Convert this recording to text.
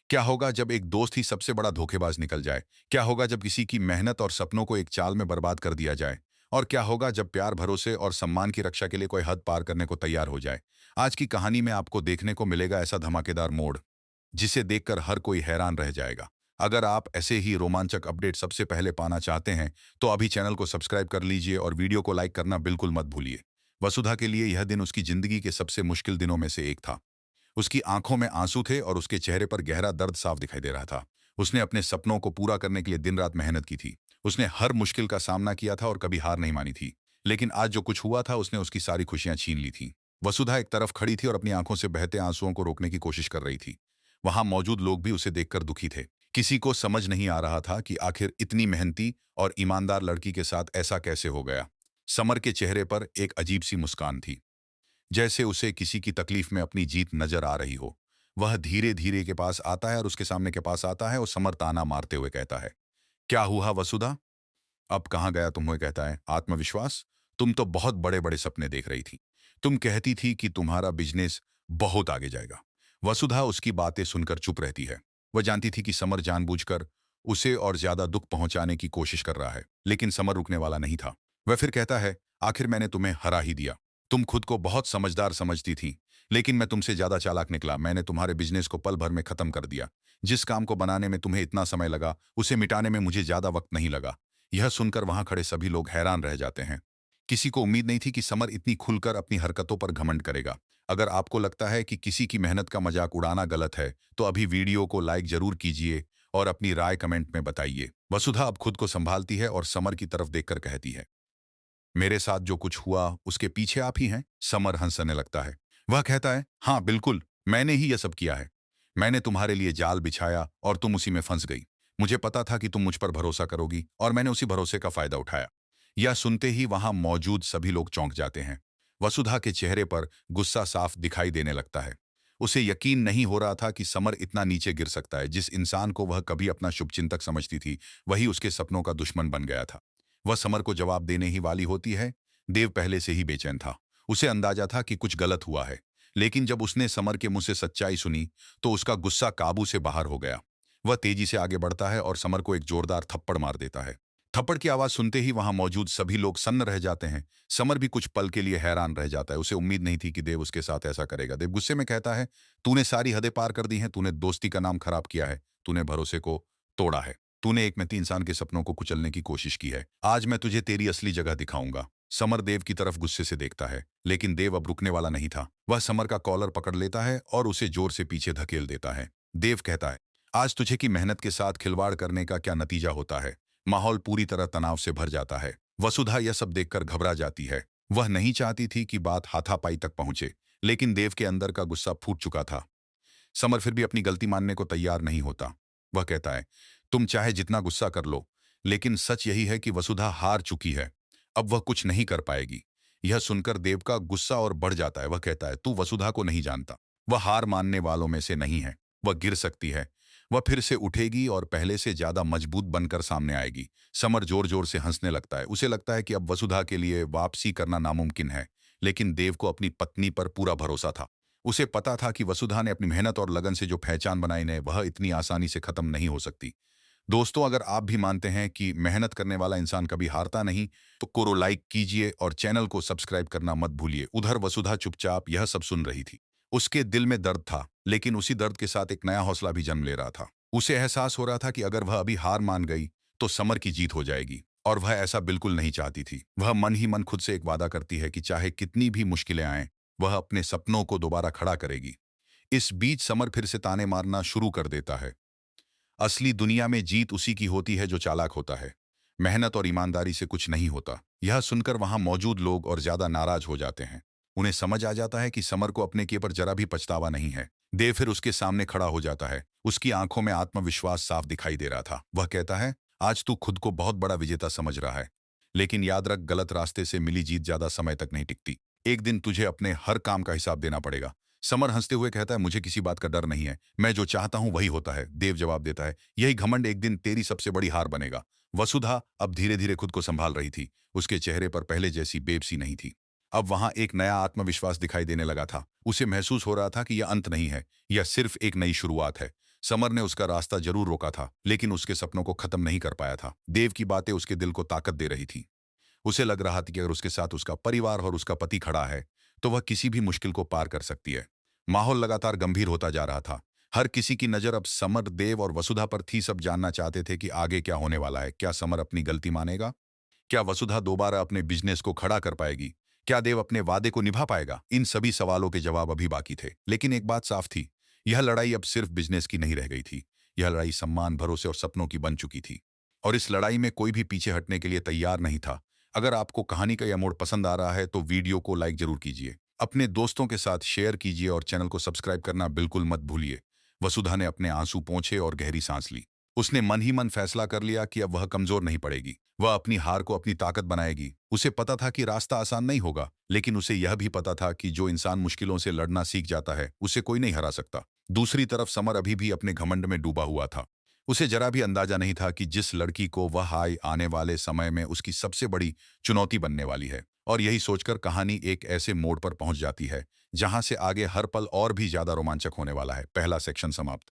क्या होगा जब एक दोस्त ही सबसे बड़ा धोखेबाज निकल जाए? क्या होगा जब किसी की मेहनत और सपनों को एक चाल में बर्बाद कर दिया जाए? और क्या होगा जब प्यार, भरोसे और सम्मान की रक्षा के लिए कोई हद पार करने को तैयार हो जाए? आज की कहानी में आपको देखने को मिलेगा ऐसा धमाकेदार मोड़, जिसे देखकर हर कोई हैरान रह जाएगा। अगर आप ऐसे ही रोमांचक अपडेट सबसे पहले पाना चाहते हैं, तो अभी चैनल को सब्सक्राइब कर लीजिए और वीडियो को लाइक करना बिल्कुल मत भूलिए। वसुधा के लिए यह दिन उसकी जिंदगी के सबसे मुश्किल दिनों में से एक था। उसकी आंखों में आंसू थे और उसके चेहरे पर गहरा दर्द साफ दिखाई दे रहा था। उसने अपने सपनों को पूरा करने के लिए दिन रात मेहनत की थी। उसने हर मुश्किल का सामना किया था और कभी हार नहीं मानी थी। लेकिन आज जो कुछ हुआ था, उसने उसकी सारी खुशियां छीन ली थी। वसुधा एक तरफ खड़ी थी और अपनी आंखों से बहते आंसुओं को रोकने की कोशिश कर रही थी। वहां मौजूद लोग भी उसे देखकर दुखी थे। किसी को समझ नहीं आ रहा था कि आखिर इतनी मेहनती और ईमानदार लड़की के साथ ऐसा कैसे हो गया। समर के चेहरे पर एक अजीब सी मुस्कान थी, जैसे उसे किसी की तकलीफ में अपनी जीत नजर आ रही हो। वह धीरे धीरे के पास आता है और उसके सामने के पास आता है और समर ताना मारते हुए कहता है, क्या हुआ वसुधा? अब कहाँ गया तुम्हें? कहता है, आत्मविश्वास? तुम तो बहुत बड़े बड़े सपने देख रही थी। तुम कहती थी कि तुम्हारा बिजनेस बहुत आगे जाएगा। वसुधा उसकी बातें सुनकर चुप रहती है। वह जानती थी कि समर जानबूझकर उसे और ज्यादा दुख पहुंचाने की कोशिश कर रहा है, लेकिन समर रुकने वाला नहीं था। वह फिर कहता है, आखिर मैंने तुम्हें हरा ही दिया। तुम खुद को बहुत समझदार समझती थी, लेकिन मैं तुमसे ज्यादा चालाक निकला। मैंने तुम्हारे बिजनेस को पल भर में खत्म कर दिया। जिस काम को बनाने में तुम्हें इतना समय लगा, उसे मिटाने में मुझे ज्यादा वक्त नहीं लगा। यह सुनकर वहां खड़े सभी लोग हैरान रह जाते हैं। किसी को उम्मीद नहीं थी कि समर इतनी खुलकर अपनी हरकतों पर घमंड करेगा। अगर आपको लगता है कि किसी की मेहनत का मजाक उड़ाना गलत है, तो अभी वीडियो को लाइक जरूर कीजिए और अपनी राय कमेंट में बताइए। वसुधा अब खुद को संभालती है और समर की तरफ देखकर कहती है, मेरे साथ जो कुछ हुआ उसके पीछे आप ही हैं। समर हंसने लगता है। वह कहता है, हाँ बिल्कुल, मैंने ही यह सब किया है। मैंने तुम्हारे लिए जाल बिछाया और तुम उसी में फंस गई। मुझे पता था कि तुम मुझ पर भरोसा करोगी और मैंने उसी भरोसे का फायदा उठाया। यह सुनते ही वहां मौजूद सभी लोग चौंक जाते हैं। वसुधा के चेहरे पर गुस्सा साफ दिखाई देने लगता है। उसे यकीन नहीं हो रहा था कि समर इतना नीचे गिर सकता है। जिस इंसान को वह कभी अपना शुभचिंतक समझती थी, वही उसके सपनों का दुश्मन बन गया था। वह समर को जवाब देने ही वाली होती है। देव पहले से ही बेचैन था। उसे अंदाजा था कि कुछ गलत हुआ है। लेकिन जब उसने समर के मुंह से सच्चाई सुनी, तो उसका गुस्सा काबू से बाहर हो गया। वह तेजी से आगे बढ़ता है और समर को एक जोरदार थप्पड़ मार देता है। थप्पड़ की आवाज सुनते ही वहां मौजूद सभी लोग सन्न रह जाते हैं। समर भी कुछ पल के लिए हैरान रह जाता है। उसे उम्मीद नहीं थी कि देव उसके साथ ऐसा करेगा। देव गुस्से में कहता है, तूने सारी हदें पार कर दी हैं। तूने दोस्ती का नाम खराब किया है। तूने भरोसे को तोड़ा है। तूने एक मेहनती इंसान के सपनों को कुचलने की कोशिश की है। आज मैं तुझे तेरी असली जगह दिखाऊंगा। समर देव की तरफ गुस्से से देखता है, लेकिन देव अब रुकने वाला नहीं था। वह समर का कॉलर पकड़ लेता है और उसे जोर से पीछे धकेल देता है। देव कहता है, आज तुझे की मेहनत के साथ खिलवाड़ करने का क्या नतीजा होता है? माहौल पूरी तरह तनाव से भर जाता है। वसुधा यह सब देखकर घबरा जाती है। वह नहीं चाहती थी कि बात हाथापाई तक पहुंचे, लेकिन देव के अंदर का गुस्सा फूट चुका था। समर फिर भी अपनी गलती मानने को तैयार नहीं होता। वह कहता है, तुम चाहे जितना गुस्सा कर लो, लेकिन सच यही है कि वसुधा हार चुकी है। अब वह कुछ नहीं कर पाएगी। यह सुनकर देव का गुस्सा और बढ़ जाता है। वह कहता है, तू वसुधा को नहीं जानता। वह हार मानने वालों में से नहीं है। वह गिर सकती है। वह फिर से उठेगी और पहले से ज्यादा मजबूत बनकर सामने आएगी। समर जोर जोर से हंसने लगता है। उसे लगता है कि अब वसुधा के लिए वापसी करना नामुमकिन है। लेकिन देव को अपनी पत्नी पर पूरा भरोसा था। उसे पता था कि वसुधा ने अपनी मेहनत और लगन से जो पहचान बनाई है, वह इतनी आसानी से खत्म नहीं हो सकती। दोस्तों, अगर आप भी मानते हैं कि मेहनत करने वाला इंसान कभी हारता नहीं, तो कोरो लाइक कीजिए और चैनल को सब्सक्राइब करना मत भूलिए। उधर वसुधा चुपचाप यह सब सुन रही थी। उसके दिल में दर्द था, लेकिन उसी दर्द के साथ एक नया हौसला भी जन्म ले रहा था। उसे एहसास हो रहा था कि अगर वह अभी हार मान गई, तो समर की जीत हो जाएगी। और वह ऐसा बिल्कुल नहीं चाहती थी। वह मन ही मन खुद से एक वादा करती है कि चाहे कितनी भी मुश्किलें आएं, वह अपने सपनों को दोबारा खड़ा करेगी। इस बीच समर फिर से ताने मारना शुरू कर देता है। असली दुनिया में जीत उसी की होती है जो चालाक होता है। मेहनत और ईमानदारी से कुछ नहीं होता। यह सुनकर वहां मौजूद लोग और ज्यादा नाराज हो जाते हैं। उन्हें समझ आ जाता है कि समर को अपने किए पर जरा भी पछतावा नहीं है। देव फिर उसके सामने खड़ा हो जाता है। उसकी आंखों में आत्मविश्वास साफ दिखाई दे रहा था। वह कहता है, आज तू खुद को बहुत बड़ा विजेता समझ रहा है, लेकिन याद रख, गलत रास्ते से मिली जीत ज्यादा समय तक नहीं टिकती। एक दिन तुझे अपने हर काम का हिसाब देना पड़ेगा। समर हंसते हुए कहता है, मुझे किसी बात का डर नहीं है। मैं जो चाहता हूं वही होता है। देव जवाब देता है, यही घमंड एक दिन तेरी सबसे बड़ी हार बनेगा। वसुधा अब धीरे धीरे खुद को संभाल रही थी। उसके चेहरे पर पहले जैसी बेबसी नहीं थी। अब वहां एक नया आत्मविश्वास दिखाई देने लगा था। उसे महसूस हो रहा था कि यह अंत नहीं है, यह सिर्फ एक नई शुरुआत है। समर ने उसका रास्ता जरूर रोका था, लेकिन उसके सपनों को खत्म नहीं कर पाया था। देव की बातें उसके दिल को ताकत दे रही थी। उसे लग रहा था कि अगर उसके साथ उसका परिवार और उसका पति खड़ा है, तो वह किसी भी मुश्किल को पार कर सकती है। माहौल लगातार गंभीर होता जा रहा था। हर किसी की नजर अब समर, देव और वसुधा पर थी। सब जानना चाहते थे कि आगे क्या होने वाला है। क्या समर अपनी गलती मानेगा? क्या वसुधा दोबारा अपने बिजनेस को खड़ा कर पाएगी? क्या देव अपने वादे को निभा पाएगा? इन सभी सवालों के जवाब अभी बाकी थे, लेकिन एक बात साफ थी। यह लड़ाई अब सिर्फ बिजनेस की नहीं रह गई थी। यह लड़ाई सम्मान, भरोसे और सपनों की बन चुकी थी। और इस लड़ाई में कोई भी पीछे हटने के लिए तैयार नहीं था। अगर आपको कहानी का यह मोड़ पसंद आ रहा है तो वीडियो को लाइक जरूर कीजिए, अपने दोस्तों के साथ शेयर कीजिए और चैनल को सब्सक्राइब करना बिल्कुल मत भूलिए। वसुधा ने अपने आंसू पोंछे और गहरी सांस ली। उसने मन ही मन फैसला कर लिया कि अब वह कमजोर नहीं पड़ेगी। वह अपनी हार को अपनी ताकत बनाएगी। उसे पता था कि रास्ता आसान नहीं होगा, लेकिन उसे यह भी पता था कि जो इंसान मुश्किलों से लड़ना सीख जाता है, उसे कोई नहीं हरा सकता। दूसरी तरफ समर अभी भी अपने घमंड में डूबा हुआ था। उसे जरा भी अंदाजा नहीं था कि जिस लड़की को वह आने वाले समय में उसकी सबसे बड़ी चुनौती बनने वाली है। और यही सोचकर कहानी एक ऐसे मोड़ पर पहुंच जाती है, जहां से आगे हर पल और भी ज्यादा रोमांचक होने वाला है। पहला सेक्शन समाप्त।